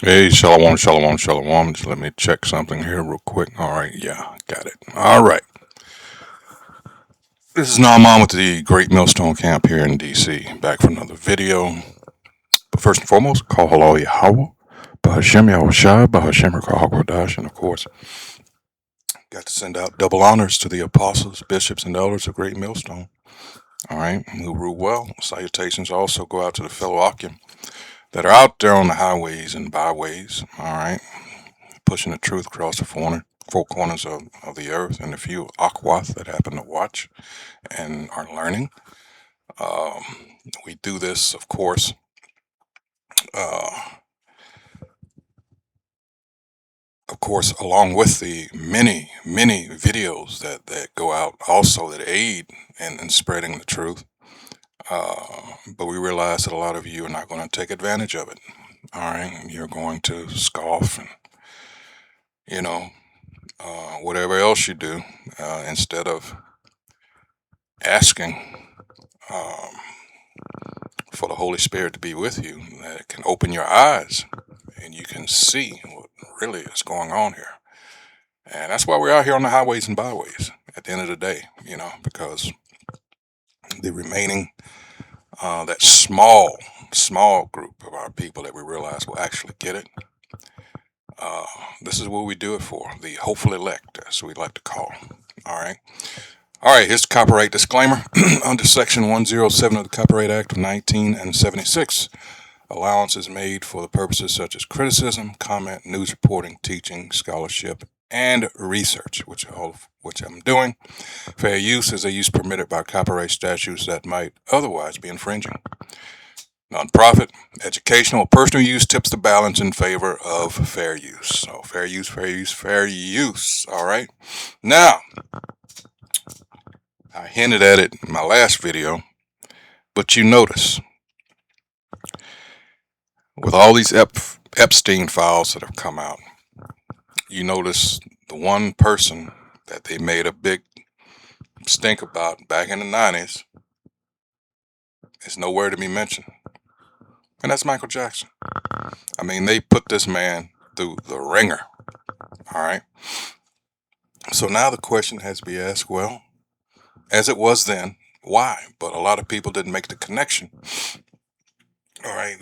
Hey, shalom, shalom, shalom. Just let me check something here real quick. All right, yeah, got it. All right. This is Naaman with the Great Millstone Camp here in DC. Back for another video. But first and foremost, call hello Yahweh, Bahashem Yahushua, Bahashem Rakahakwadash, and of course, got to send out double honors to the apostles, bishops, and elders of Great Millstone. All right, who rule well. Salutations also go out to the fellow Akim that are out there on the highways and byways. All right, pushing the truth across the four corners of the earth, and a few Akwath that happen to watch and are learning. Um, we do this, uh, of course, along with the many, many videos that go out also that aid in spreading the truth. But we realize that a lot of you are not going to take advantage of it. All right, you're going to scoff and you know whatever else you do instead of asking um, for the Holy Spirit to be with you, that it can open your eyes and you can see what really is going on here. And that's why we're out here on the highways and byways at the end of the day, because the remaining, that small group of our people that we realize will actually get it. Uh, this is what we do it for, the hopeful elect, as we like to call. All right. All right, here's the copyright disclaimer. Under Section 107 of the Copyright Act of 1976, allowance is made for the purposes such as criticism, comment, news reporting, teaching, scholarship, and research, which I'm doing. Fair use is a use permitted by copyright statutes that might otherwise be infringing. Nonprofit, educational, or personal use tips the balance in favor of fair use. So fair use, fair use, fair use. All right. Now, I hinted at it in my last video, but you notice with all these Epstein files that have come out, you notice the one person that they made a big stink about back in the 90s is nowhere to be mentioned. And that's Michael Jackson. I mean, they put this man through the ringer. All right. So now the question has to be asked, well, as it was then, why? But a lot of people didn't make the connection. All right.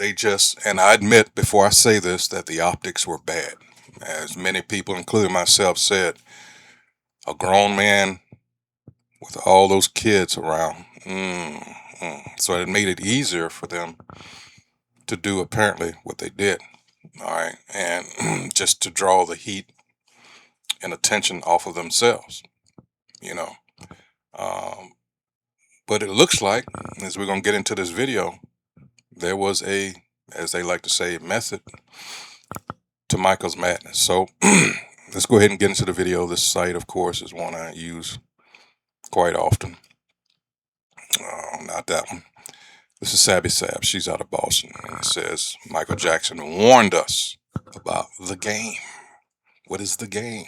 And I admit before I say this that the optics were bad. As many people, including myself, said, a grown man with all those kids around. So it made it easier for them to do apparently what they did. All right. And just to draw the heat and attention off of themselves, you know. Um, but it looks like, as we're going to get into this video, there was as they like to say, method to Michael's madness. So let's go ahead and get into the video. This site, of course, is one I use quite often. Not that one. This is Sabby Sab. She's out of Boston. And it says, Michael Jackson warned us about the game. What is the game?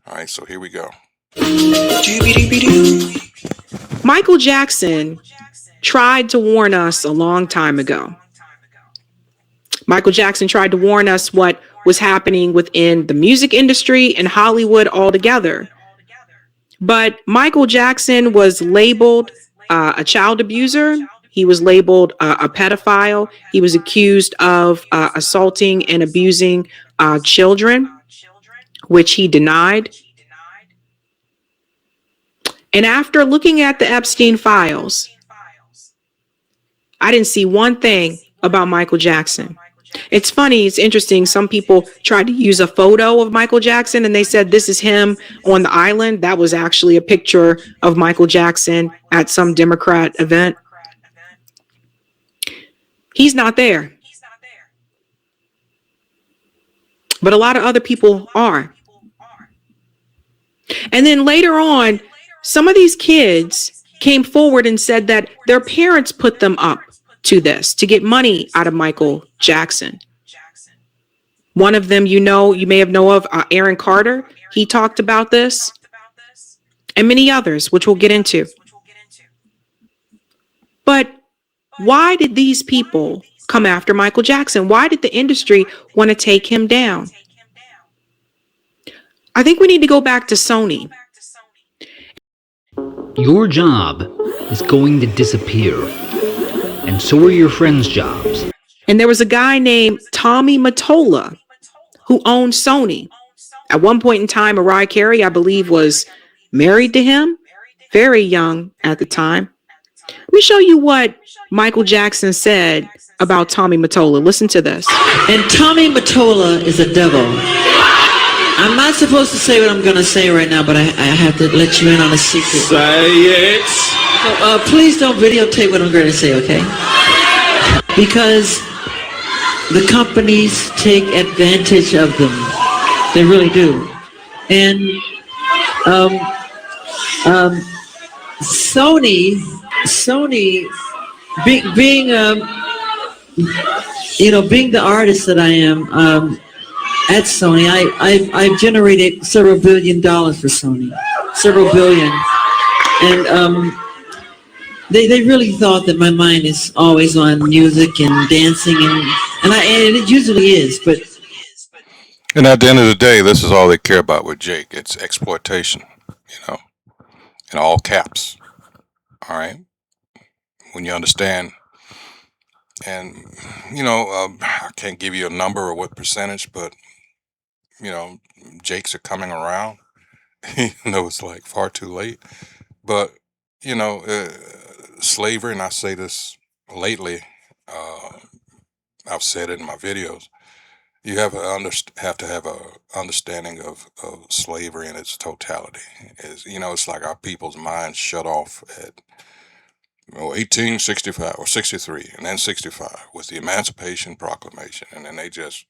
All right, so here we go. Michael Jackson tried to warn us a long time ago. Michael Jackson tried to warn us what was happening within the music industry and Hollywood altogether. But Michael Jackson was labeled a child abuser. He was labeled a pedophile. He was accused of assaulting and abusing children, which he denied. And after looking at the Epstein files, I didn't see one thing about Michael Jackson. It's funny, it's interesting. Some people tried to use a photo of Michael Jackson and they said this is him on the island. That was actually a picture of Michael Jackson at some Democrat event. He's not there. But a lot of other people are. And then later on, some of these kids came forward and said that their parents put them up to this to get money out of Michael Jackson. One of them, you may have known of, Aaron Carter. He talked about this, and many others, which we'll get into. But why did these people come after Michael Jackson? Why did the industry want to take him down? I think we need to go back to Sony. Your job is going to disappear, and so are your friends' jobs. And there was a guy named Tommy Mottola who owned Sony. At one point in time, Mariah Carey, I believe, was married to him, very young at the time. Let me show you what Michael Jackson said about Tommy Mottola. Listen to this. And Tommy Mottola is a devil. I'm not supposed to say what I'm going to say right now, but I have to let you in on a secret. Say it. So, please don't videotape what I'm going to say, okay? Because the companies take advantage of them. They really do. And Sony, being being the artist that I am, at Sony, I've generated several $1 billion for Sony, several billion, and they really thought that my mind is always on music and dancing, and it usually is, but. And at the end of the day, this is all they care about with Jake. It's exploitation, in all caps. All right. When you understand, and I can't give you a number or what percentage, but Jakes are coming around. It's like far too late. But slavery, and I say this lately, I've said it in my videos. You have to have a understanding of slavery in its totality. It's like our people's minds shut off at 1865 or 63, and then 65 with the Emancipation Proclamation, and then they just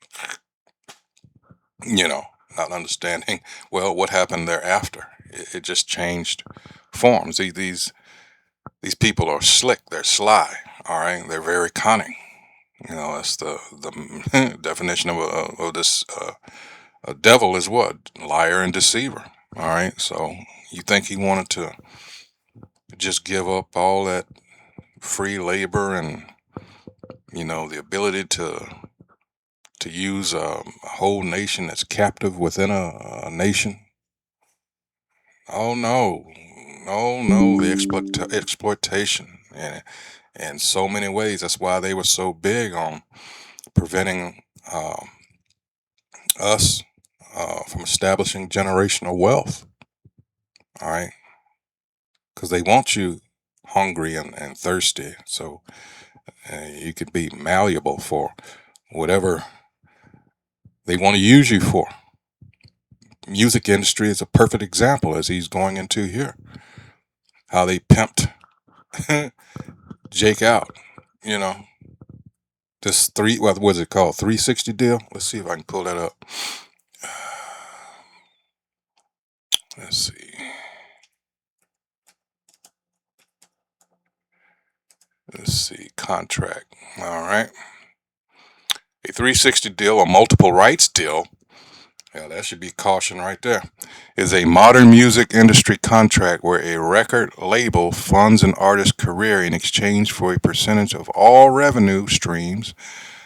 not understanding, well, what happened thereafter. It just changed forms. These people are slick, they're sly, all right? They're very cunning. That's the definition of this. A devil is what? Liar and deceiver, all right? So you think he wanted to just give up all that free labor and, the ability to use a whole nation that's captive within a nation? Oh no, the exploitation, and in so many ways. That's why they were so big on preventing us from establishing generational wealth. All right, because they want you hungry and thirsty, so you could be malleable for whatever they want to use you for. Music industry is a perfect example, as he's going into here. How they pimped Jake out, This what was it called? 360 deal? Let's see if I can pull that up. Let's see. Contract. All right. A 360 deal, a multiple rights deal, yeah, that should be caution right there, is a modern music industry contract where a record label funds an artist's career in exchange for a percentage of all revenue streams,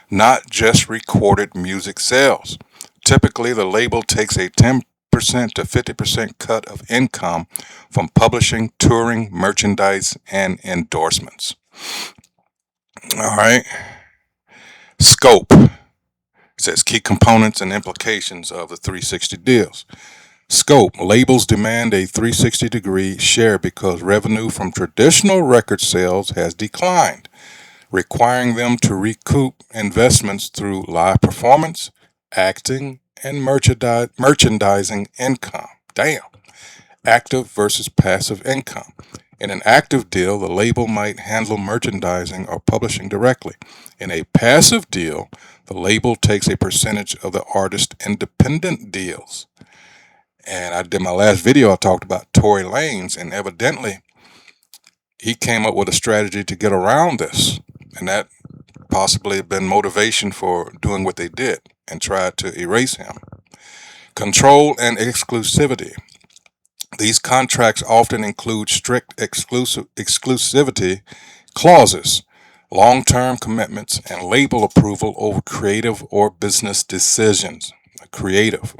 not just recorded music sales. Typically, the label takes a 10% to 50% cut of income from publishing, touring, merchandise, and endorsements. All right. Scope. It says key components and implications of the 360 deals. Scope. Labels demand a 360-degree share because revenue from traditional record sales has declined, requiring them to recoup investments through live performance, acting, and merchandising income. Damn. Active versus passive income. In an active deal, the label might handle merchandising or publishing directly. In a passive deal, the label takes a percentage of the artist's independent deals. And I did my last video, I talked about Tory Lanez, and evidently he came up with a strategy to get around this. And that possibly had been motivation for doing what they did and tried to erase him. Control and exclusivity. These contracts often include strict exclusivity clauses. long-term commitments, and label approval over creative or business decisions. Creative,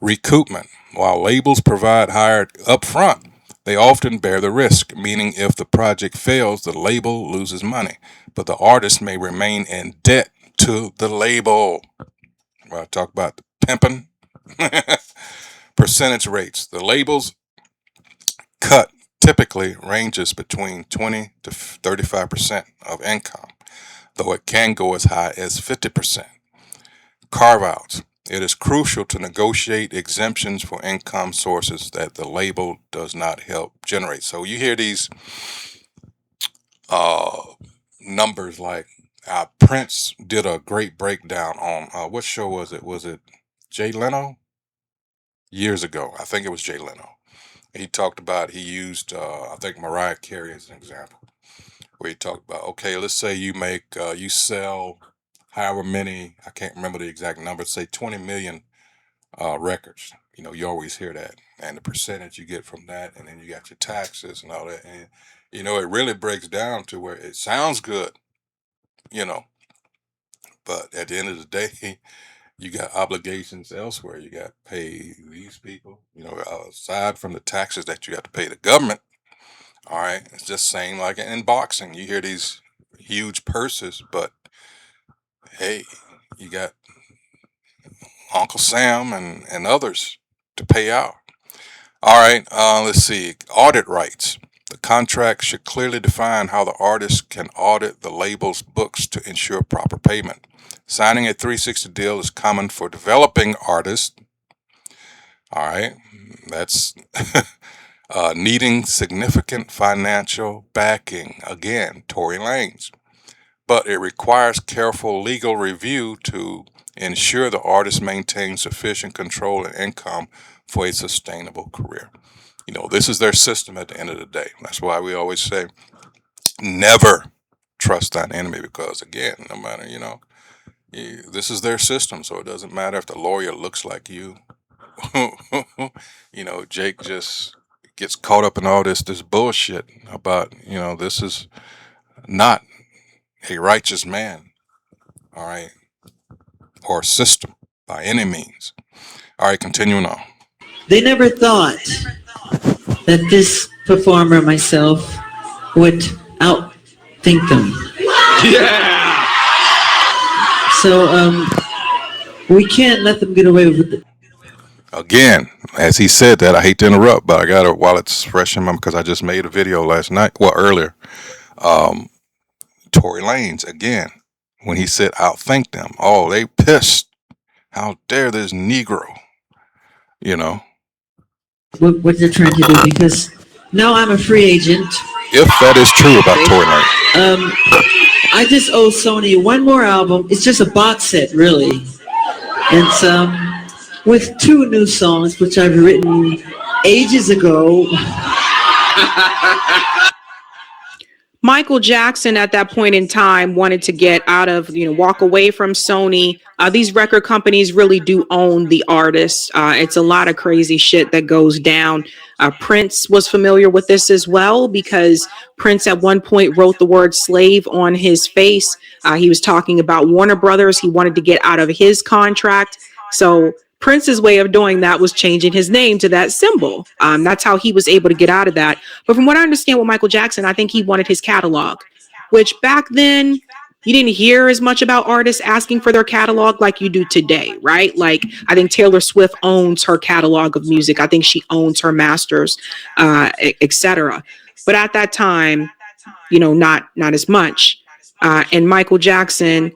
recoupment. While labels provide higher upfront, they often bear the risk, meaning if the project fails, the label loses money, but the artist may remain in debt to the label. Well, I talk about the pimping. Percentage rates. The label's cut typically ranges between 20 to 35% of income, though it can go as high as 50%. Carve-outs. It is crucial to negotiate exemptions for income sources that the label does not help generate. So you hear these numbers like Prince did a great breakdown on what show was it? Was it Jay Leno? Years ago, I think it was Jay Leno. He talked about, he used, I think Mariah Carey as an example, where he talked about, okay, let's say you you sell however many, I can't remember the exact number, say 20 million records. You know, you always hear that, and the percentage you get from that, and then you got your taxes and all that. And, you know, it really breaks down to where it sounds good, you know, but at the end of the day, you got obligations elsewhere. You got to pay these people, you know, aside from the taxes that you got to pay the government. All right. It's just saying, like in boxing, you hear these huge purses, but hey, you got Uncle Sam and others to pay out. All right. Let's see. Audit rights. The contract should clearly define how the artist can audit the label's books to ensure proper payment. Signing a 360 deal is common for developing artists. All right, that's needing significant financial backing. Again, Tory Lanez. But it requires careful legal review to ensure the artist maintains sufficient control and income for a sustainable career. You know, this is their system at the end of the day. That's why we always say, never trust thine enemy, because again, no matter, you know, this is their system, so it doesn't matter if the lawyer looks like you. You know, Jake just gets caught up in all this bullshit about, you know, this is not a righteous man, all right, or system by any means. All right, continuing on. They never thought that this performer, myself, would outthink them. Yeah! So we can't let them get away with it. Again, as he said that, I hate to interrupt, but I got it while it's fresh in my, because I just made a video last night, well, earlier. Tory Lanez, again, when he said outthink them, oh, they pissed. How dare this Negro, you know? What they're trying to do, because now I'm a free agent. If that is true about Tory Lanez. I just owe Sony one more album. It's just a box set, really. And with 2 new songs, which I've written ages ago. Michael Jackson at that point in time wanted to get out of, walk away from Sony. These record companies really do own the artists. It's a lot of crazy shit that goes down. Prince was familiar with this as well, because Prince at one point wrote the word slave on his face. He was talking about Warner Brothers. He wanted to get out of his contract. So Prince's way of doing that was changing his name to that symbol. That's how he was able to get out of that. But from what I understand with Michael Jackson, I think he wanted his catalog, which back then you didn't hear as much about artists asking for their catalog like you do today, right? Like, I think Taylor Swift owns her catalog of music. I think she owns her masters, etc. But at that time, not as much. And Michael Jackson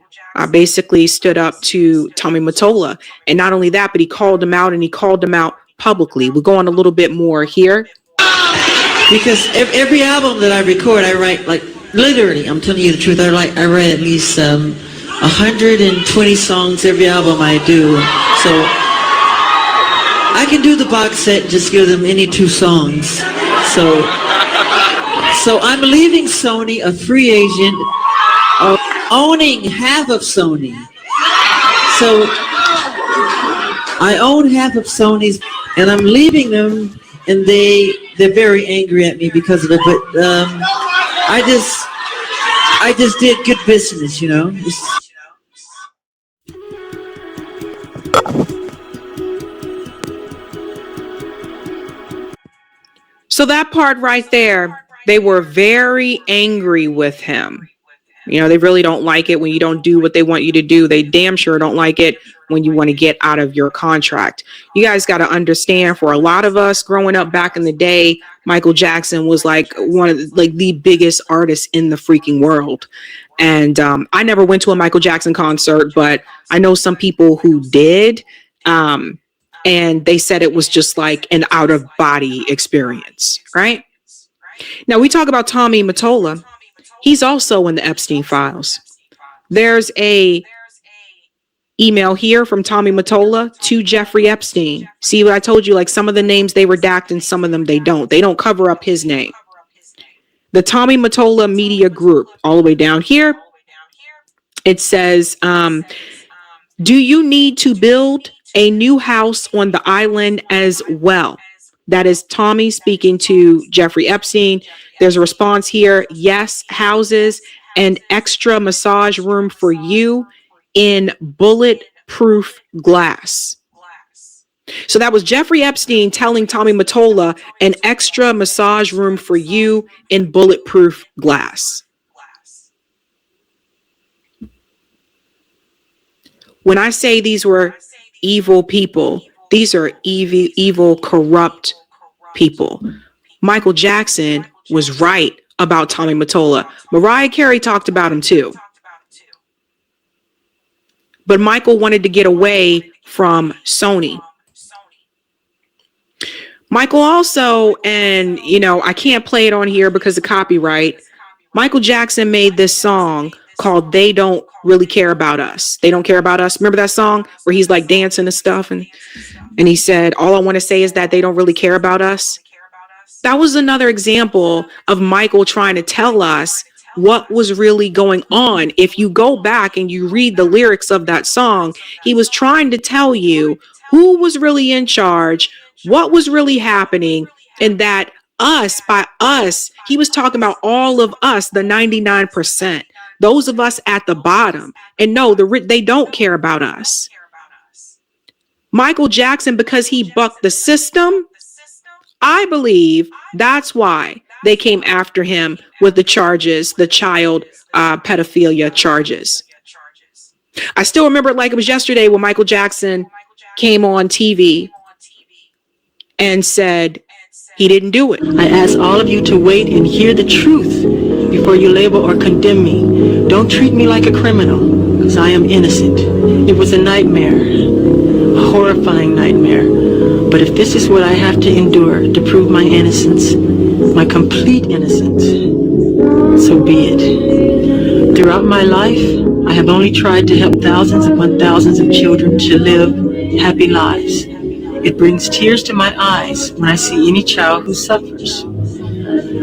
basically stood up to Tommy Mottola. And not only that, but he called him out, and he called him out publicly. We'll go on a little bit more here. Because every album that I record, I write, like, literally, I'm telling you the truth, I write at least 120 songs every album I do. So I can do the box set, just give them any 2 songs. So I'm leaving Sony a free agent, owning half of Sony. So I own half of Sony's, and I'm leaving them, and they're very angry at me because of it. But I just did good business, you know. So that part right there, they were very angry with him. You know, they really don't like it when you don't do what they want you to do. They damn sure don't like it when you want to get out of your contract. You guys got to understand, for a lot of us growing up back in the day, Michael Jackson was like one of the biggest artists in the freaking world. And I never went to a Michael Jackson concert, but I know some people who did. And they said it was just like an out of body experience, right? Now we talk about Tommy Mottola. He's also in the Epstein files. There's a email here from Tommy Mottola to Jeffrey Epstein. See what I told you? Like, some of the names they redact and some of them they don't. They don't cover up his name. The Tommy Mottola Media Group, all the way down here, it says, do you need to build a new house on the island as well? That is Tommy speaking to Jeffrey Epstein. There's a response here. Yes, houses and extra massage room for you in bulletproof glass. So that was Jeffrey Epstein telling Tommy Mottola, an extra massage room for you in bulletproof glass. When I say these were evil people, these are evil, corrupt people. Michael Jackson was right about Tommy Mottola. Mariah Carey talked about him too. But Michael wanted to get away from Sony. Michael also, and I can't play it on here because of copyright. Michael Jackson made this song called They Don't Really Care About Us. They Don't Care About Us. Remember that song where he's like dancing and stuff? And he said, all I want to say is that they don't really care about us. That was another example of Michael trying to tell us what was really going on. If you go back and you read the lyrics of that song, he was trying to tell you who was really in charge, what was really happening, and that us, by us, he was talking about all of us, the 99%, those of us at the bottom. And no, they don't care about us. Michael Jackson, because he bucked the system, I believe that's why they came after him with the charges, the child pedophilia charges. I still remember it like it was yesterday when Michael Jackson came on TV and said he didn't do it. I ask all of you to wait and hear the truth before you label or condemn me. Don't treat me like a criminal, because I am innocent. It was a nightmare, a horrifying nightmare. But if this is what I have to endure to prove my innocence, my complete innocence, so be it. Throughout my life, I have only tried to help thousands upon thousands of children to live happy lives. It brings tears to my eyes when I see any child who suffers.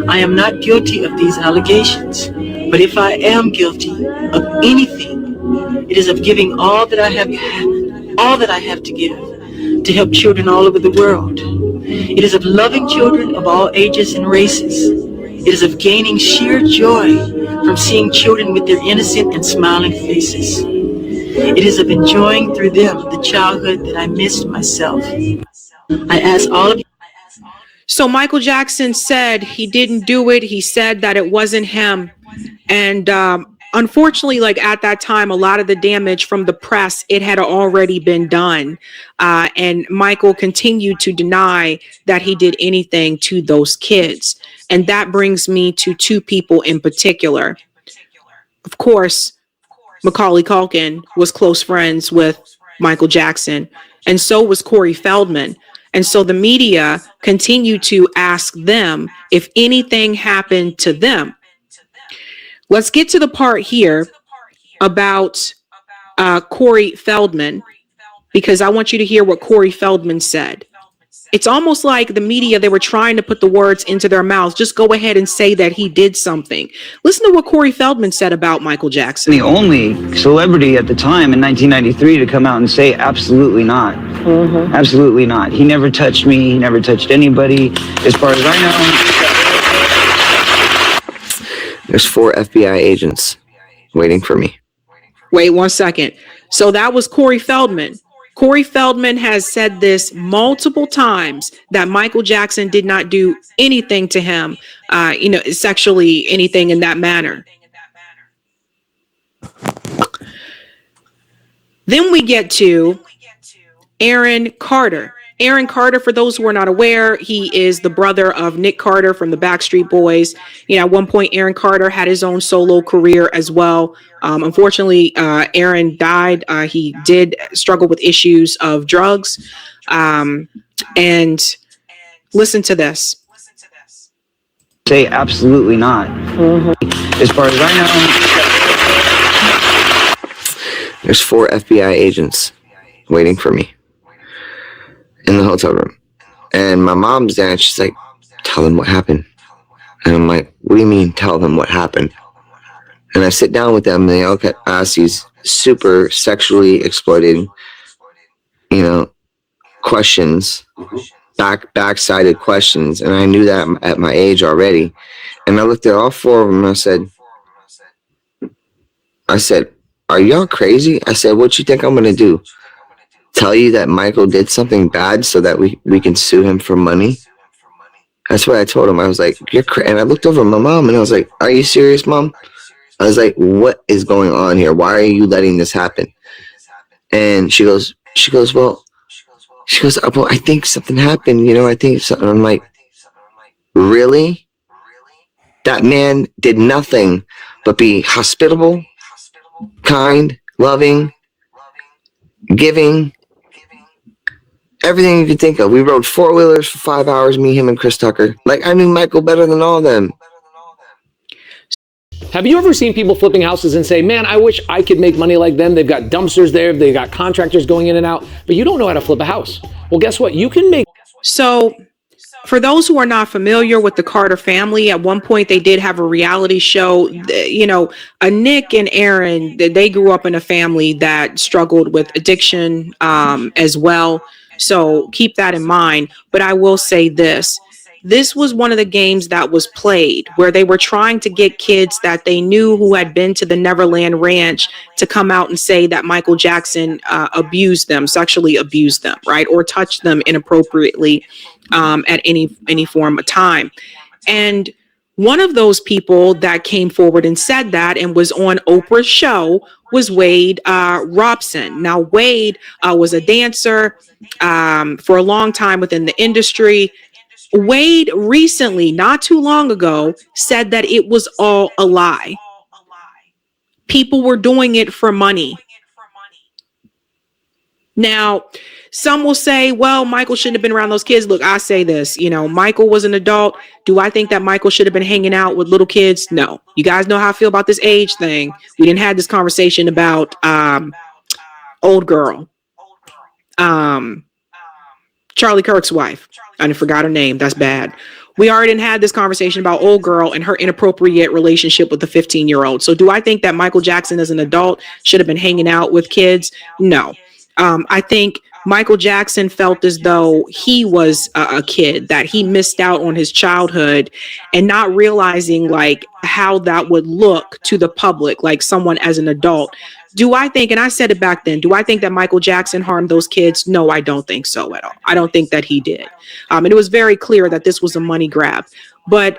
I am not guilty of these allegations, but if I am guilty of anything, it is of giving all that I have to give to help children all over the world. It is of loving children of all ages and races. It is of gaining sheer joy from seeing children with their innocent and smiling faces. It is of enjoying through them the childhood that I missed myself. I ask all of you. So Michael Jackson said he didn't do it. He said that it wasn't him. And unfortunately, like at that time, a lot of the damage from the press, it had already been done. And Michael continued to deny that he did anything to those kids. And that brings me to two people in particular. Of course, Macaulay Culkin was close friends with Michael Jackson, and so was Corey Feldman. And so the media continued to ask them if anything happened to them. Let's get to the part here about Corey Feldman, because I want you to hear what Corey Feldman said. It's almost like the media, they were trying to put the words into their mouths. Just go ahead and say that he did something. Listen to what Corey Feldman said about Michael Jackson. The only celebrity at the time in 1993 to come out and say absolutely not. Mm-hmm. Absolutely not. He never touched me. He never touched anybody, as far as I know. There's 4 FBI agents waiting for me. Wait 1 second. So that was Corey Feldman. Corey Feldman has said this multiple times that Michael Jackson did not do anything to him, sexually, anything in that manner. Then we get to Aaron Carter. Aaron Carter, for those who are not aware, he is the brother of Nick Carter from the Backstreet Boys. At one point, Aaron Carter had his own solo career as well. Unfortunately, Aaron died. He did struggle with issues of drugs. And listen to this. Say absolutely not. As far as I know, there's 4 FBI agents waiting for me in the hotel room. And my mom's there and she's like, tell them what happened. And I'm like, what do you mean tell them what happened? And I sit down with them and they all ask these super sexually exploited, questions, backsided questions. And I knew that at my age already. And I looked at all 4 of them and I said, are y'all crazy? I said, what you think I'm going to do? Tell you that Michael did something bad so that we can sue him for money? That's what I told him. I was like, you're crazy. And I looked over at my mom and I was like, are you serious, Mom? I was like, what is going on here? Why are you letting this happen? And she goes, well, I think something happened. I think something. I'm like, really? That man did nothing but be hospitable, kind, loving, giving, everything you could think of. We rode 4-wheelers for 5 hours, me, him, and Chris Tucker. Like, I knew Michael better than all of them. Have you ever seen people flipping houses and say, man, I wish I could make money like them? They've got dumpsters there, they've got contractors going in and out, but you don't know how to flip a house. Well, guess what? You can make. So for those who are not familiar with the Carter family, at one point they did have a reality show. Nick and Aaron, they grew up in a family that struggled with addiction as well. So keep that in mind. But I will say this. This was one of the games that was played where they were trying to get kids that they knew who had been to the Neverland Ranch to come out and say that Michael Jackson sexually abused them, right? Or touched them inappropriately at any form of time. And one of those people that came forward and said that and was on Oprah's show was Wade Robson. Now, Wade was a dancer for a long time within the industry. Wade recently, not too long ago, said that it was all a lie. People were doing it for money. Now, some will say, well, Michael shouldn't have been around those kids. Look, I say this, Michael was an adult. Do I think that Michael should have been hanging out with little kids? No. You guys know how I feel about this age thing. We didn't have this conversation about old girl. Charlie Kirk's wife. I forgot her name. That's bad. We already had this conversation about old girl and her inappropriate relationship with the 15-year-old. So do I think that Michael Jackson as an adult should have been hanging out with kids? No. I think Michael Jackson felt as though he was a kid, that he missed out on his childhood and not realizing like how that would look to the public, like someone as an adult. Do I think, and I said it back then, do I think that Michael Jackson harmed those kids? No, I don't think so at all. I don't think that he did. And it was very clear that this was a money grab. But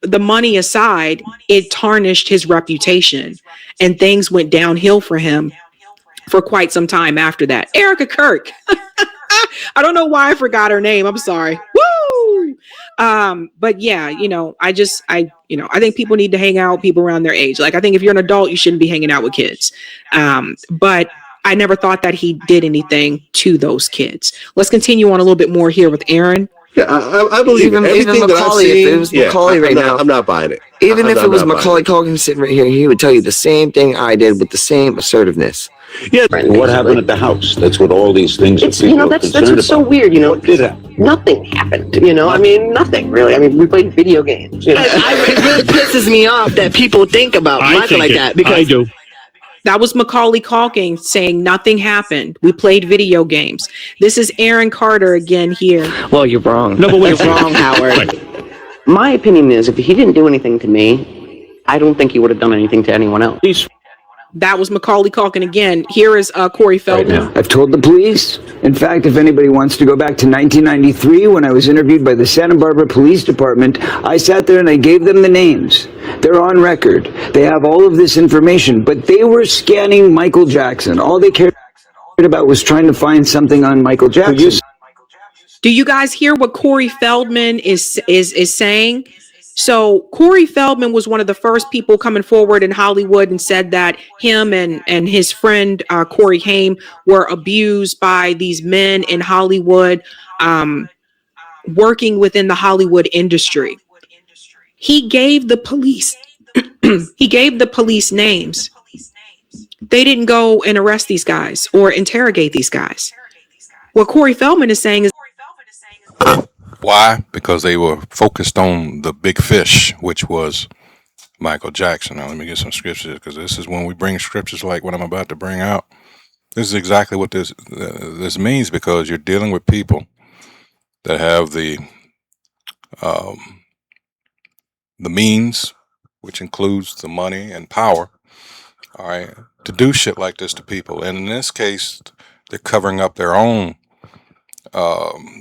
the money aside, it tarnished his reputation and things went downhill for him for quite some time after that. Erica Kirk. I don't know why I forgot her name. I'm sorry. Woo! But yeah, I think people need to hang out with people around their age. Like, I think if you're an adult, you shouldn't be hanging out with kids. But I never thought that he did anything to those kids. Let's continue on a little bit more here with Aaron. Yeah, I believe even everything that I've Macaulay, seen. if it was Macaulay right now, I'm not buying it. Even if it was not Macaulay Culkin sitting right here, he would tell you the same thing I did with the same assertiveness. Yeah. What happened at the house? That's what all these things are people are that's concerned what's so about. weird, What did happen? Nothing happened, nothing really. We played video games. It really pisses me off that people think about Michael like that, because I do. That was Macaulay Culkin saying nothing happened. We played video games. This is Aaron Carter again here. Well, you're wrong. No, but wait, you're wrong, Howard. Right. My opinion is, if he didn't do anything to me, I don't think he would have done anything to anyone else. That was Macaulay Culkin again. Here is Corey Feldman. I've told the police. In fact, if anybody wants to go back to 1993 when I was interviewed by the Santa Barbara Police Department, I sat there and I gave them the names. They're on record. They have all of this information, but they were scanning Michael Jackson. All they cared about was trying to find something on Michael Jackson. Do you guys hear what Corey Feldman is saying? So Corey Feldman was one of the first people coming forward in Hollywood and said that him and his friend Corey Haim were abused by these men in Hollywood, working within the Hollywood industry. He gave the police names. They didn't go and arrest these guys or interrogate these guys. What Corey Feldman is saying is, why? Because they were focused on the big fish, which was Michael Jackson. Now, let me get some scriptures, because this is when we bring scriptures like what I'm about to bring out. This is exactly what this means, because you're dealing with people that have the means, which includes the money and power, all right, to do shit like this to people. And in this case, they're covering up their own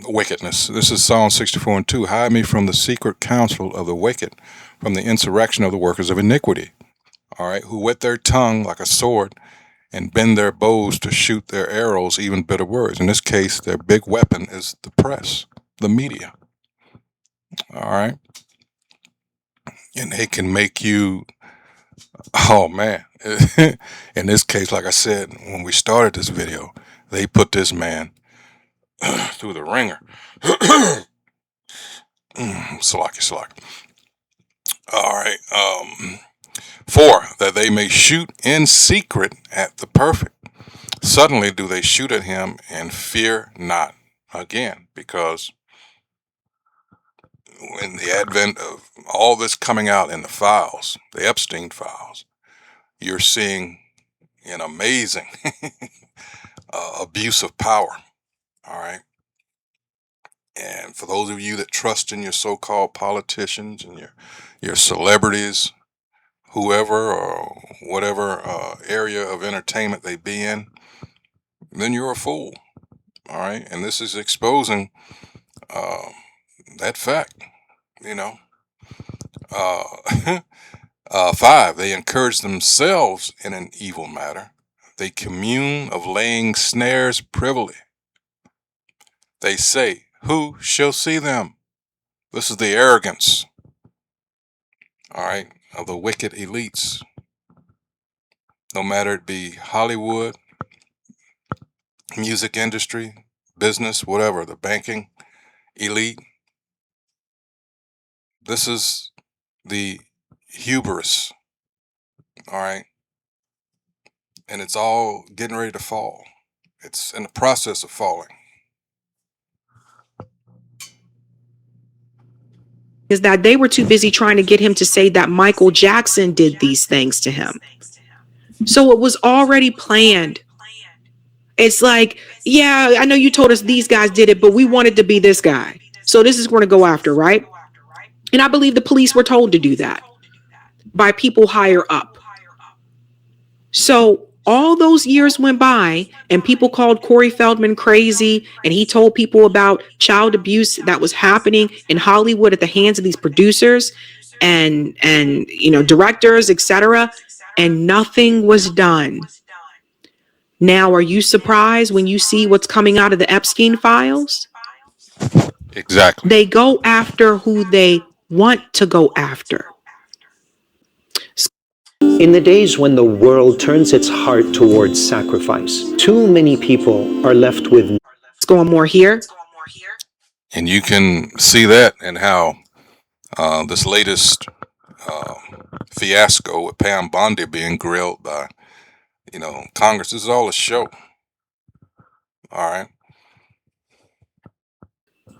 wickedness. This is Psalm 64:2. Hide me from the secret counsel of the wicked, from the insurrection of the workers of iniquity. All right, who whet their tongue like a sword and bend their bows to shoot their arrows, even bitter words. In this case, their big weapon is the press, the media. All right, and they can make you, oh man. In this case, like I said, when we started this video, they put this man through the ringer. Salaki. All right. 4, that they may shoot in secret at the perfect. Suddenly do they shoot at him and fear not. Again, because in the advent of all this coming out in the files, the Epstein files, you're seeing an amazing abuse of power. All right. And for those of you that trust in your so-called politicians and your celebrities, whoever or whatever area of entertainment they be in, then you're a fool. All right. And this is exposing that fact, 5, they encourage themselves in an evil matter. They commune of laying snares privily. They say, who shall see them? This is the arrogance, all right, of the wicked elites. No matter it be Hollywood, music industry, business, whatever, the banking elite. This is the hubris, all right? And it's all getting ready to fall. It's in the process of falling. is that they were too busy trying to get him to say that Michael Jackson did these things to him. So it was already planned. It's like, yeah, I know you told us these guys did it, but we wanted to be this guy. So this is going to go after, right? And I believe the police were told to do that by people higher up. So all those years went by and people called Corey Feldman crazy, and he told people about child abuse that was happening in Hollywood at the hands of these producers and directors, etc. And nothing was done. Now, are you surprised when you see what's coming out of the Epstein files? Exactly. They go after who they want to go after. In the days when the world turns its heart towards sacrifice, too many people are left with... Let's go on more here. And you can see that in how this latest fiasco with Pam Bondi being grilled by, Congress. This is all a show. All right.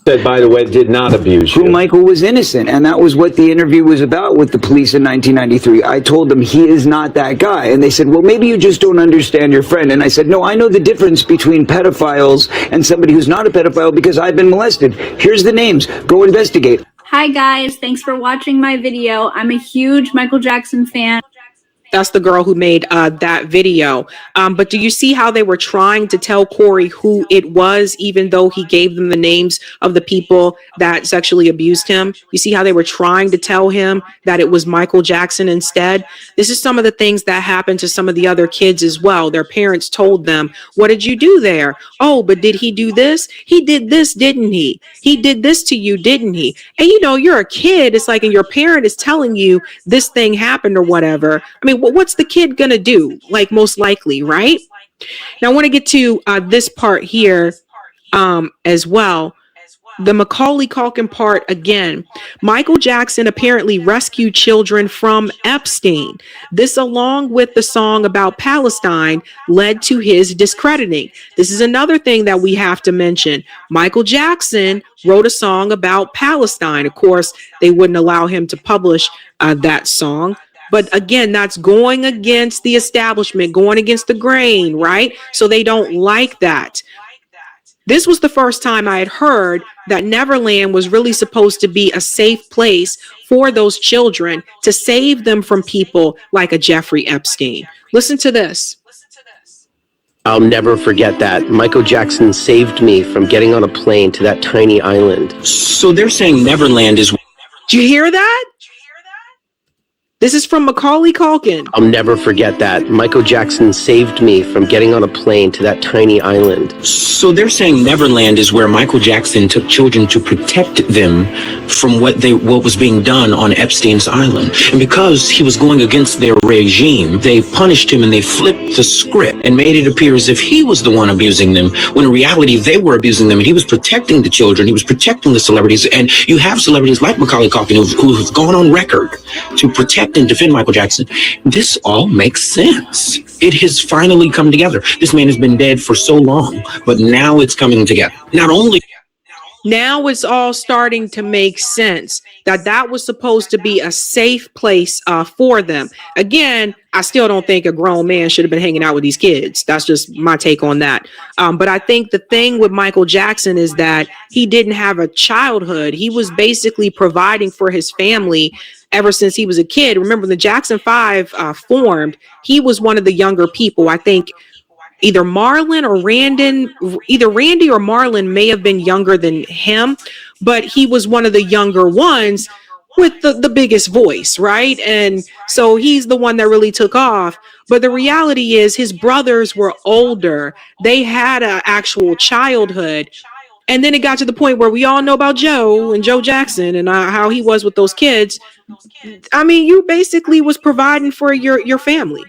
Said, by the way, did not abuse you. Who Michael was innocent, and that was what the interview was about with the police in 1993. I told them he is not that guy, and they said, well, maybe you just don't understand your friend. And I said, no, I know the difference between pedophiles and somebody who's not a pedophile because I've been molested. Here's the names. Go investigate. Hi guys, thanks for watching my video. I'm a huge Michael Jackson fan. That's the girl who made that video. But do you see how they were trying to tell Corey who it was, even though he gave them the names of the people that sexually abused him? You see how they were trying to tell him that it was Michael Jackson instead? This is some of the things that happened to some of the other kids as well. Their parents told them, what did you do there? Oh, but did he do this? He did this, didn't he? He did this to you, didn't he? And you know, you're a kid. It's like, and your parent is telling you this thing happened or whatever. I mean, what's the kid gonna do? Like, most likely, right? Now I want to get to this part here as well. The Macaulay Culkin part again. Michael Jackson apparently rescued children from Epstein. This, along with the song about Palestine, led to his discrediting. This is another thing that we have to mention. Michael Jackson wrote a song about Palestine. Of course, they wouldn't allow him to publish that song. But again, that's going against the establishment, going against the grain, right? So they don't like that. This was the first time I had heard that Neverland was really supposed to be a safe place for those children, to save them from people like a Jeffrey Epstein. Listen to this. I'll never forget that. Michael Jackson saved me from getting on a plane to that tiny island. So they're saying Neverland is... Do you hear that? This is from Macaulay Culkin. I'll never forget that. Michael Jackson saved me from getting on a plane to that tiny island. So they're saying Neverland is where Michael Jackson took children to protect them from what was being done on Epstein's island. And because he was going against their regime, they punished him and they flipped the script and made it appear as if he was the one abusing them, when in reality they were abusing them, and he was protecting the children, he was protecting the celebrities. And you have celebrities like Macaulay Culkin who've gone on record to protect and defend Michael Jackson. This all makes sense. It has finally come together. This man has been dead for so long, but now it's coming together. Not only now it's all starting to make sense that that was supposed to be a safe place for them. Again, I still don't think a grown man should have been hanging out with these kids. That's just my take on that. But I think the thing with Michael Jackson is that he didn't have a childhood. He was basically providing for his family ever since he was a kid. Remember, the Jackson 5 formed, he was one of the younger people. I think either Randy or Marlon may have been younger than him, but he was one of the younger ones with the biggest voice, right? And so he's the one that really took off. But the reality is his brothers were older. They had an actual childhood. And then it got to the point where we all know about Joe Jackson and how he was with those kids. I mean, you basically was providing for your family.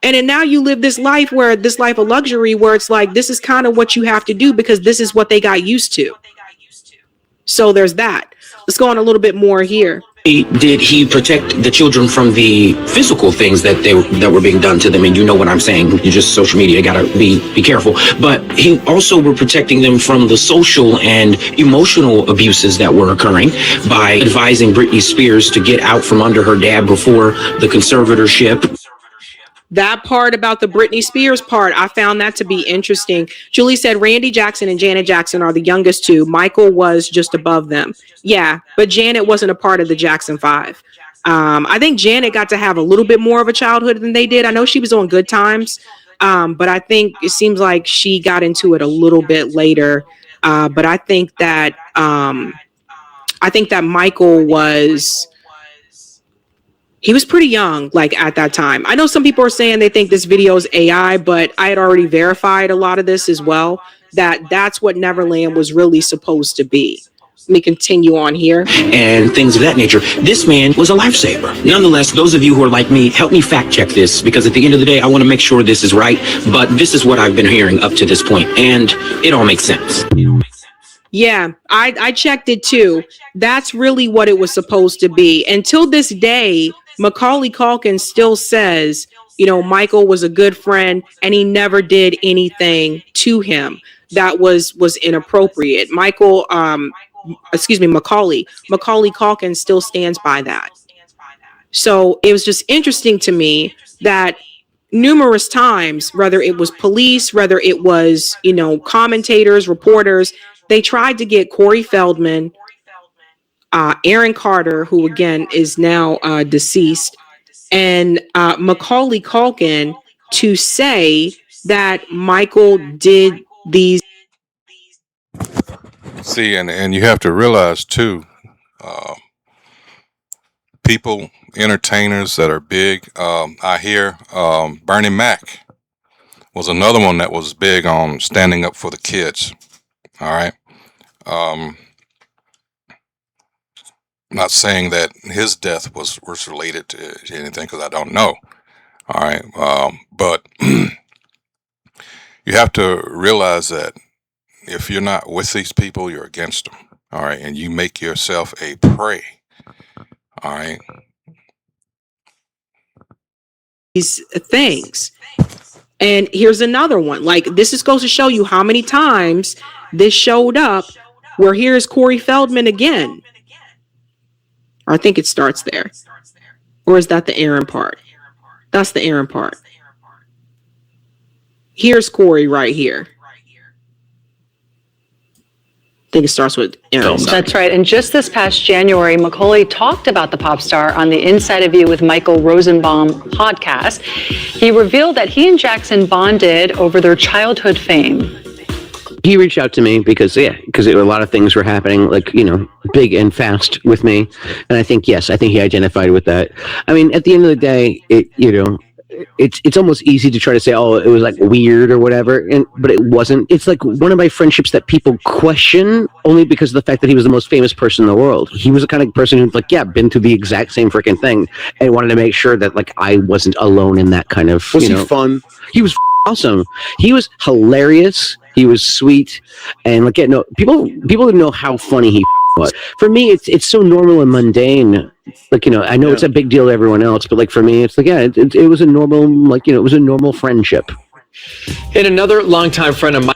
And then now you live this life of luxury where it's like, this is kind of what you have to do because this is what they got used to. So there's that. Let's go on a little bit more here. did he protect the children from the physical things that were being done to them? And you know what I'm saying. You just social media, gotta be careful. But he also were protecting them from the social and emotional abuses that were occurring by advising Britney Spears to get out from under her dad before the conservatorship. That part about the Britney Spears part, I found that to be interesting. Julie said Randy Jackson and Janet Jackson are the youngest two. Michael was just above them. Yeah, but Janet wasn't a part of the Jackson 5. I think Janet got to have a little bit more of a childhood than they did. I know she was on Good Times, but I think it seems like she got into it a little bit later. But I think that Michael was... he was pretty young, like at that time. I know some people are saying they think this video is AI, but I had already verified a lot of this as well, that's what Neverland was really supposed to be. Let me continue on here. And things of that nature. This man was a lifesaver. Nonetheless, those of you who are like me, help me fact check this, because at the end of the day, I want to make sure this is right. But this is what I've been hearing up to this point, and it all makes sense. Yeah, I checked it too. That's really what it was supposed to be. Until this day, Macaulay Culkin still says, you know, Michael was a good friend and he never did anything to him that was inappropriate. Macaulay Culkin still stands by that. So it was just interesting to me that numerous times, whether it was police, whether it was, commentators, reporters, they tried to get Corey Feldman Aaron Carter, who again is now deceased, and Macaulay Culkin to say that Michael did these. See, and you have to realize too, people, entertainers that are big. I hear Bernie Mac was another one that was big on standing up for the kids. All right. Not saying that his death was related to anything, because I don't know. All right. But you have to realize that if you're not with these people, you're against them. All right. And you make yourself a prey. All right. These things. And here's another one. Like, this is goes to show you how many times this showed up, where here's Corey Feldman again. Or I think it starts there. Or is that the Aaron part? That's the Aaron part. Here's Corey right here. I think it starts with Aaron. That's right. And just this past January, Macaulay talked about the pop star on the Inside of You with Michael Rosenbaum podcast. He revealed that he and Jackson bonded over their childhood fame. He reached out to me because a lot of things were happening, like, big and fast with me. And I think he identified with that. I mean, at the end of the day, it's almost easy to try to say, oh, it was like weird or whatever, but it wasn't. It's like one of my friendships that people question only because of the fact that he was the most famous person in the world. He was the kind of person who's like, been through the exact same freaking thing, and wanted to make sure that like I wasn't alone in that kind of. Was he fun? He was awesome. He was hilarious. He was sweet, and like people didn't know how funny he was. For me, it's so normal and mundane. Like, I know it's a big deal to everyone else, but like for me, it's like, it was a normal, it was a normal friendship. And another longtime friend of mine.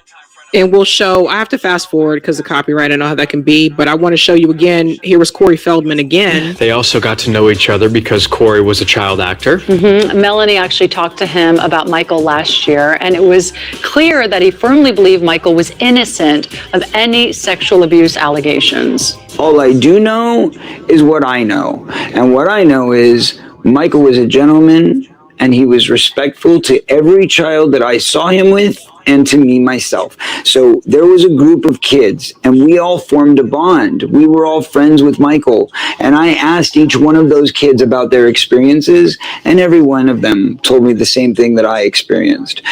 And we'll show, I have to fast forward because of copyright, I know how that can be, but I want to show you again. Here was Corey Feldman again. They also got to know each other because Corey was a child actor. Mm-hmm. Melanie actually talked to him about Michael last year, and it was clear that he firmly believed Michael was innocent of any sexual abuse allegations. All I do know is what I know. And what I know is Michael was a gentleman, and he was respectful to every child that I saw him with, and to me myself. So there was a group of kids, and we all formed a bond. We were all friends with Michael, and I asked each one of those kids about their experiences, and every one of them told me the same thing that I experienced.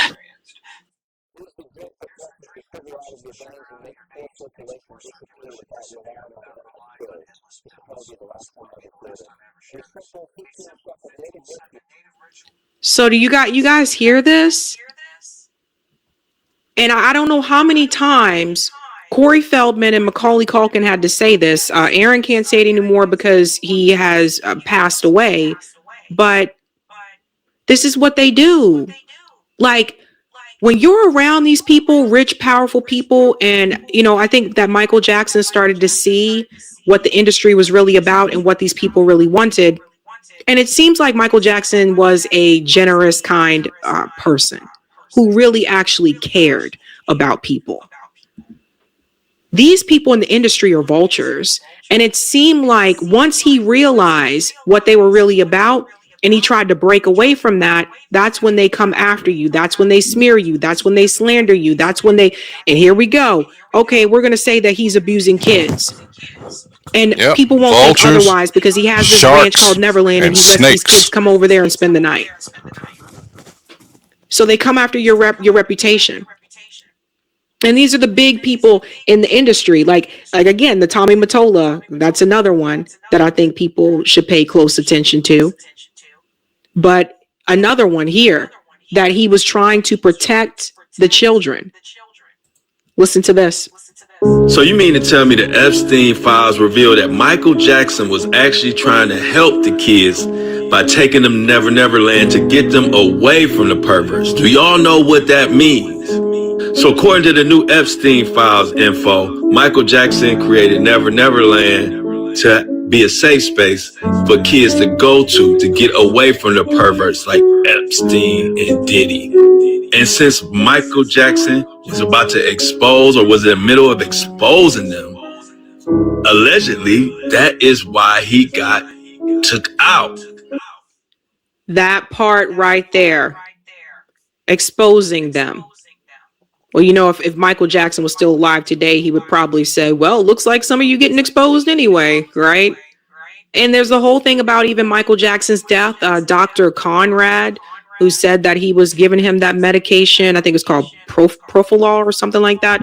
So do you guys hear this? And I don't know how many times Corey Feldman and Macaulay Culkin had to say this. Aaron can't say it anymore because he has passed away. But this is what they do. Like, when you're around these people, rich, powerful people, and, I think that Michael Jackson started to see what the industry was really about and what these people really wanted. And it seems like Michael Jackson was a generous, kind person who really actually cared about people. These people in the industry are vultures. And it seemed like once he realized what they were really about and he tried to break away from that, that's when they come after you. That's when they smear you. That's when they slander you. That's when and here we go. Okay, we're going to say that he's abusing kids. And people won't think otherwise because he has this ranch called Neverland and he lets these kids come over there and spend the night. So they come after your reputation. And these are the big people in the industry. Like again, the Tommy Mottola, that's another one that I think people should pay close attention to. But another one here that he was trying to protect the children. Listen to this. So you mean to tell me the Epstein files reveal that Michael Jackson was actually trying to help the kids by taking them to Never Never Land to get them away from the perverts? Do y'all know what that means? So according to the new Epstein files info, Michael Jackson created Never Never Land to be a safe space for kids to go to get away from the perverts like Epstein and Diddy. And since Michael Jackson was about to expose, or was in the middle of exposing them, allegedly, that is why he got took out. That part right there, exposing them. Well, you know, if Michael Jackson was still alive today, he would probably say, well, looks like some of you getting exposed anyway, right? And there's the whole thing about even Michael Jackson's death. Dr. Conrad, who said that he was giving him that medication, I think it's called Profilol or something like that,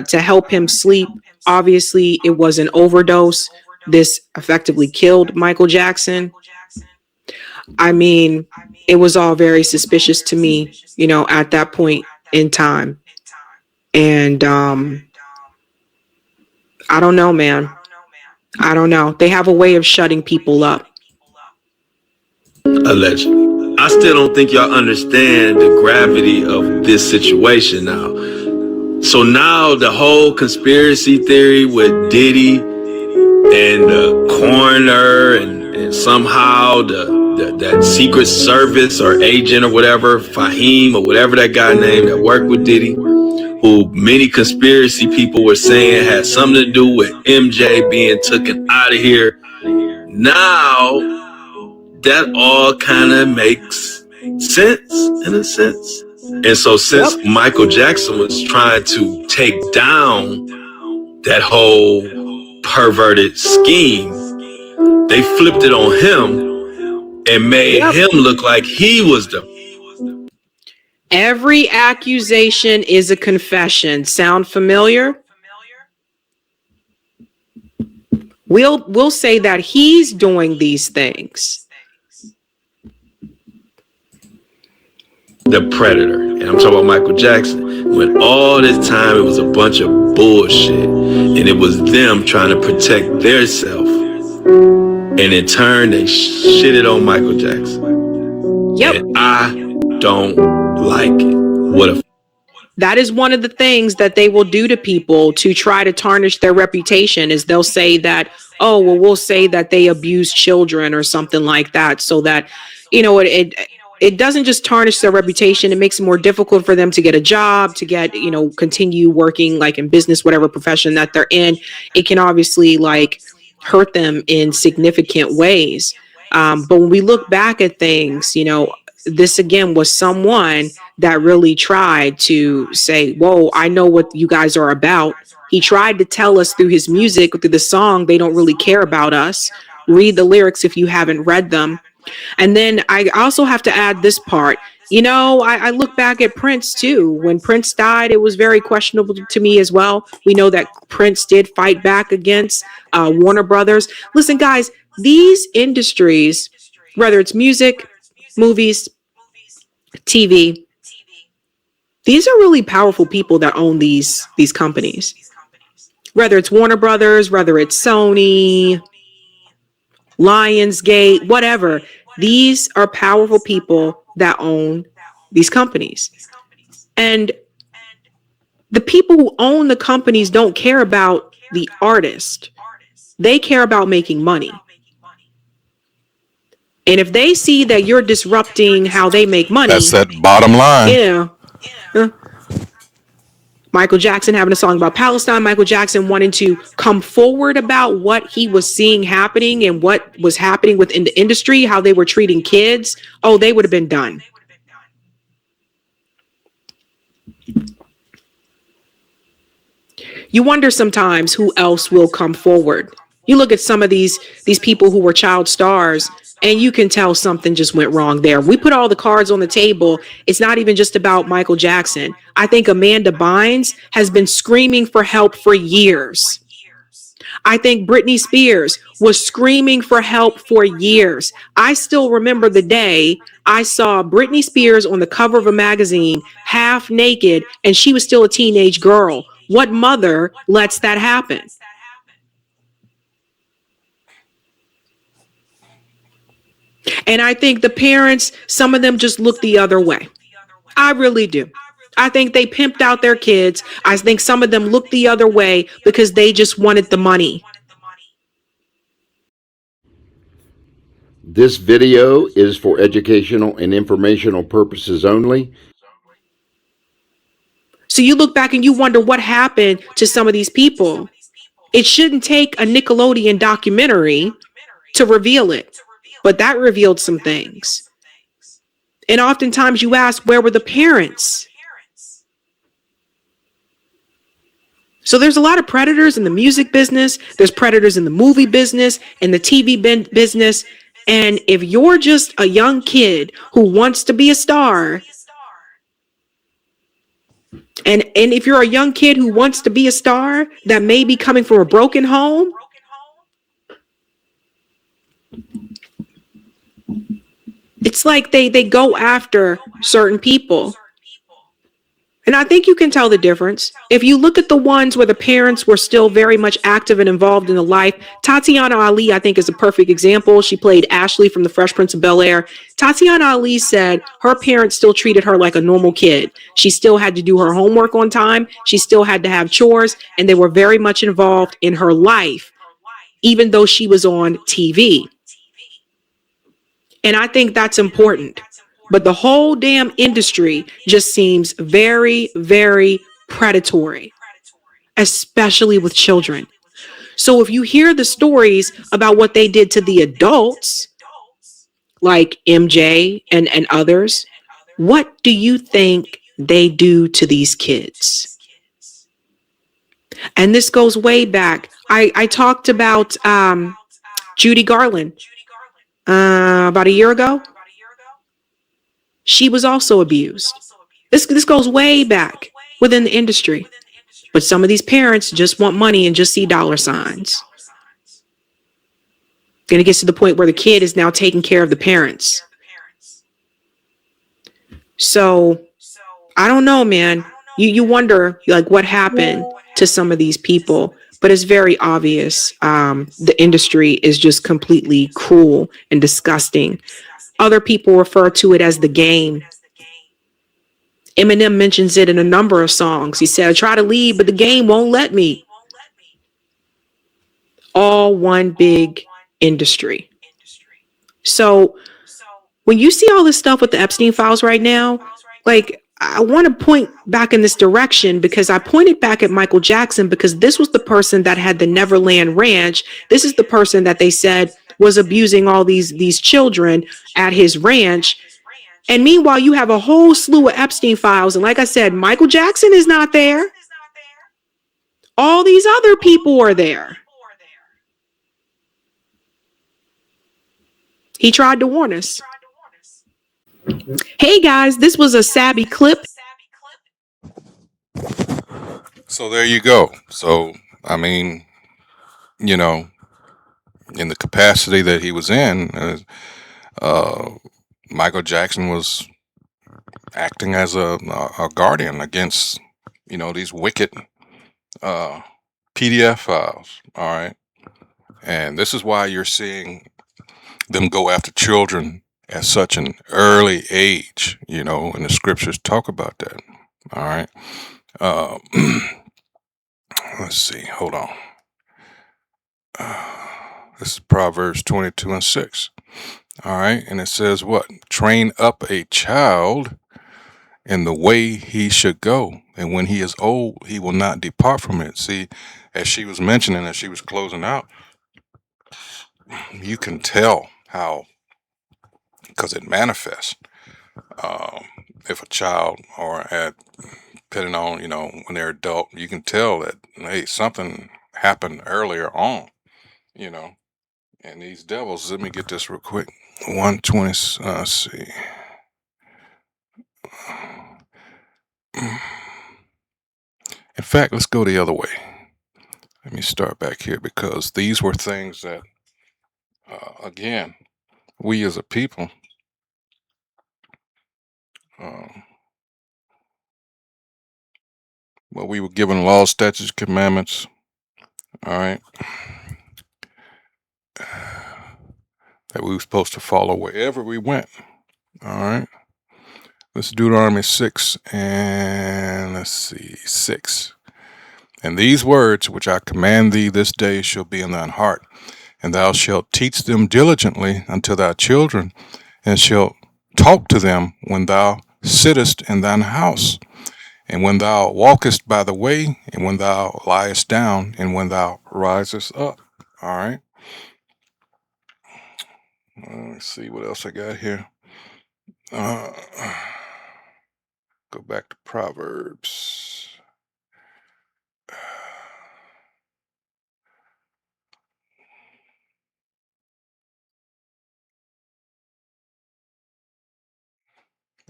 to help him sleep. Obviously, it was an overdose. This effectively killed Michael Jackson. I mean, it was all very suspicious to me, you know, at that point in time. And I don't know, man. I don't know. They have a way of shutting people up. Allegedly. I still don't think y'all understand the gravity of this situation now. So now the whole conspiracy theory with Diddy and the coroner and somehow that Secret Service or agent or whatever, Fahim or whatever that guy named that worked with Diddy, who many conspiracy people were saying had something to do with MJ being taken out of here. Now that all kind of makes sense in a sense. And so since Michael Jackson was trying to take down that whole perverted scheme, they flipped it on him and made him look like he was the... Every accusation is a confession. Sound familiar? We'll say that he's doing these things. The predator. And I'm talking about Michael Jackson. When all this time it was a bunch of bullshit. And it was them trying to protect their self. And in turn, they shitted on Michael Jackson. Yep. And I don't like it. What a... That is one of the things that they will do to people to try to tarnish their reputation, is they'll say that, oh, well, we'll say that they abuse children or something like that, so that, you know, it doesn't just tarnish their reputation. It makes it more difficult for them to get a job, to get, you know, continue working like in business, whatever profession that they're in. It can obviously like hurt them in significant ways. But when we look back at things, you know, this again was someone that really tried to say, whoa, I know what you guys are about. He tried to tell us through his music, through the song, they don't really care about us. Read the lyrics if you haven't read them. And then I also have to add this part. You know, I look back at Prince too. When Prince died, it was very questionable to me as well. We know that Prince did fight back against Warner Brothers. Listen, guys, these industries, whether it's music, movies, TV, these are really powerful people that own these companies. Whether it's Warner Brothers, whether it's Sony, Lionsgate, whatever. These are powerful people that own these companies. And the people who own the companies don't care about the artist. They care about making money. And if they see that you're disrupting how they make money, that's that bottom line. Yeah. Michael Jackson having a song about Palestine, Michael Jackson wanting to come forward about what he was seeing happening and what was happening within the industry, how they were treating kids. Oh, they would have been done. You wonder sometimes who else will come forward. You look at some of these people who were child stars, and you can tell something just went wrong there. We put all the cards on the table. It's not even just about Michael Jackson. I think Amanda Bynes has been screaming for help for years. I think Britney Spears was screaming for help for years. I still remember the day I saw Britney Spears on the cover of a magazine, half naked, and she was still a teenage girl. What mother lets that happen? And I think the parents, some of them just look the other way. I really do. I think they pimped out their kids. I think some of them looked the other way because they just wanted the money. This video is for educational and informational purposes only. So you look back and you wonder what happened to some of these people. It shouldn't take a Nickelodeon documentary to reveal it, but that revealed some things. And oftentimes you ask, where were the parents? So there's a lot of predators in the music business. There's predators in the movie business, in the TV business. And if you're just a young kid who wants to be a star, and if you're a young kid who wants to be a star that may be coming from a broken home, it's like they go after certain people. And I think you can tell the difference. If you look at the ones where the parents were still very much active and involved in the life, Tatiana Ali, I think, is a perfect example. She played Ashley from The Fresh Prince of Bel-Air. Tatiana Ali said her parents still treated her like a normal kid. She still had to do her homework on time. She still had to have chores, and they were very much involved in her life, even though she was on TV. And I think that's important. But the whole damn industry just seems very, very predatory, especially with children. So if you hear the stories about what they did to the adults, like MJ and others, what do you think they do to these kids? And this goes way back. I talked about Judy Garland about a year ago. She was also abused. This goes way back within the industry. But some of these parents just want money and just see dollar signs. Then it gets to the point where the kid is now taking care of the parents. So I don't know, man. You wonder like what happened to some of these people. But it's very obvious. The industry is just completely cruel and disgusting. Other people refer to it as the game. Eminem mentions it in a number of songs. He said, I try to leave, but the game won't let me. All one big industry. So when you see all this stuff with the Epstein files right now, like, I want to point back in this direction because I pointed back at Michael Jackson because this was the person that had the Neverland Ranch. This is the person that they said was abusing all these children at his ranch. And meanwhile, you have a whole slew of Epstein files. And like I said, Michael Jackson is not there. All these other people are there. He tried to warn us. Hey guys, this was a Sabby clip. So there you go. So, I mean, you know, in the capacity that he was in, Michael Jackson was acting as a guardian against, you know, these wicked PDF files. All right. And this is why you're seeing them go after children at such an early age, you know, and the scriptures talk about that. All right. Let's see. Hold on. This is Proverbs 22:6. All right. And it says what? Train up a child in the way he should go. And when he is old, he will not depart from it. See, as she was mentioning, as she was closing out, you can tell how, because it manifests. If a child or depending on, you know, when they're adult, you can tell that, hey, something happened earlier on, you know. And these devils, let me get this real quick. 120, let's see. In fact, let's go the other way. Let me start back here because these were things that, again, we as a people, well, we were given laws, statutes, commandments, all right, that we were supposed to follow wherever we went, all right. Let's do Deuteronomy 6 and let's see, 6. And these words which I command thee this day shall be in thine heart, and thou shalt teach them diligently unto thy children, and shalt talk to them when thou sittest in thine house, and when thou walkest by the way, and when thou liest down, and when thou risest up. All right. Let's see what else I got here. Go back to Proverbs.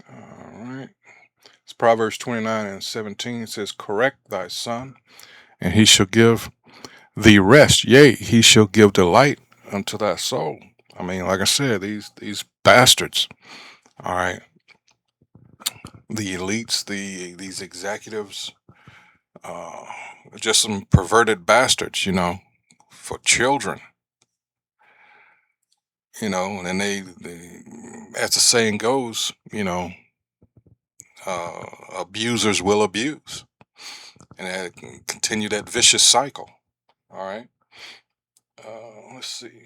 All right. It's Proverbs 29:17. It says, correct thy son, and he shall give thee rest. Yea, he shall give delight unto thy soul. I mean, like I said, these bastards, all right, the elites, these executives, just some perverted bastards, for children, and then they as the saying goes, abusers will abuse, and that can continue that vicious cycle. All right. Let's see.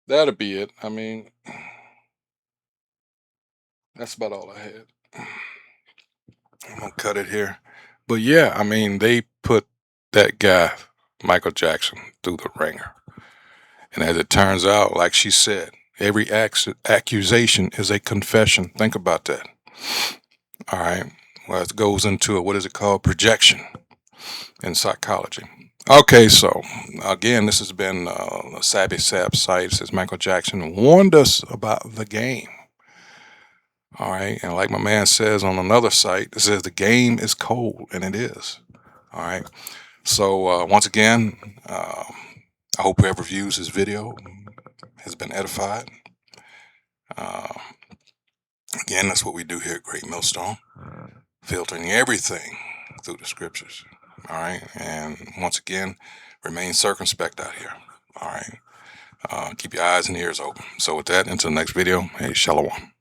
That'll be it. I mean, that's about all I had. I'm gonna cut it here. But yeah, I mean, they put that guy, Michael Jackson, through the ringer. And as it turns out, like she said, every accusation is a confession. Think about that. All right. Well, it goes into what is it called? Projection in psychology. Okay, so again, this has been Savvy Sap Site. Says Michael Jackson warned us about the game. All right, and like my man says on another site, it says the game is cold, and it is. All right, so once again, I hope whoever views this video has been edified. Again, that's what we do here at Great Millstone, filtering everything through the scriptures. All right, and once again, remain circumspect out here. All right, keep your eyes and ears open. So with that, until the next video, hey, shalom.